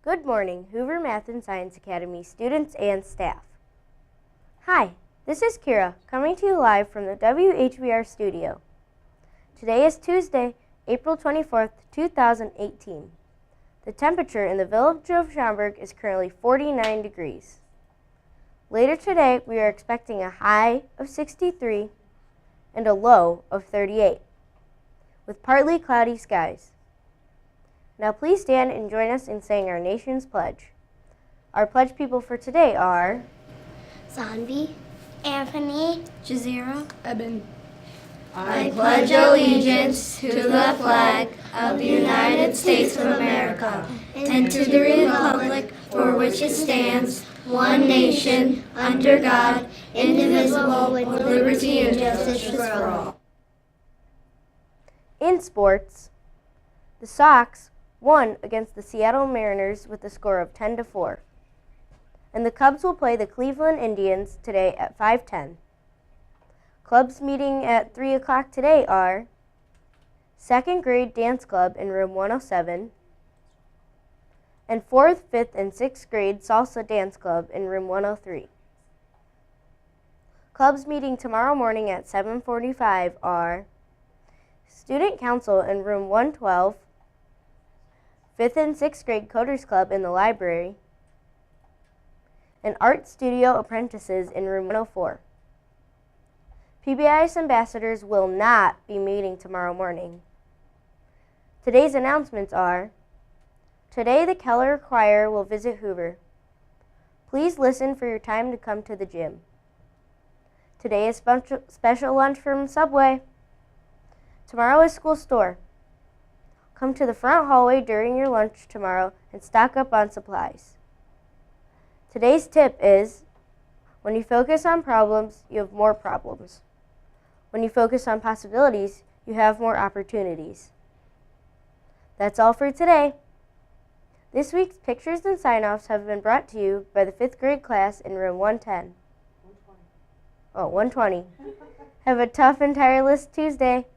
Good morning, Hoover Math and Science Academy students and staff. Hi, this is Kira, coming to you live from the WHBR studio. Today is Tuesday, April 24th, 2018. The temperature in the village of Schaumburg is currently 49 degrees. Later today, we are expecting a high of 63 and a low of 38, with partly cloudy skies. Now please stand and join us in saying our nation's pledge. Our pledge people for today are Zanvi, Anthony, Jazira, Eben. I pledge allegiance to the flag of the United States of America and to the republic for which it stands, one nation, under God, indivisible, with liberty and justice for all. In sports, the Sox won against the Seattle Mariners with a score of 10-4. And the Cubs will play the Cleveland Indians today at 5:10. Clubs meeting at 3 o'clock today are 2nd grade dance club in room 107 and 4th, 5th, and 6th grade salsa dance club in room 103. Clubs meeting tomorrow morning at 7:45 are Student Council in room 112, 5th and 6th grade Coders Club in the library, and Art Studio Apprentices in room 104. PBIS ambassadors will not be meeting tomorrow morning. Today's announcements are: today the Keller Choir will visit Hoover. Please listen for your time to come to the gym. Today is special lunch from Subway. Tomorrow is school store. Come to the front hallway during your lunch tomorrow and stock up on supplies. Today's tip is: when you focus on problems, you have more problems. When you focus on possibilities, you have more opportunities. That's all for today. This week's pictures and sign-offs have been brought to you by the 5th grade class in room 110. 120. Have a tough and tireless Tuesday.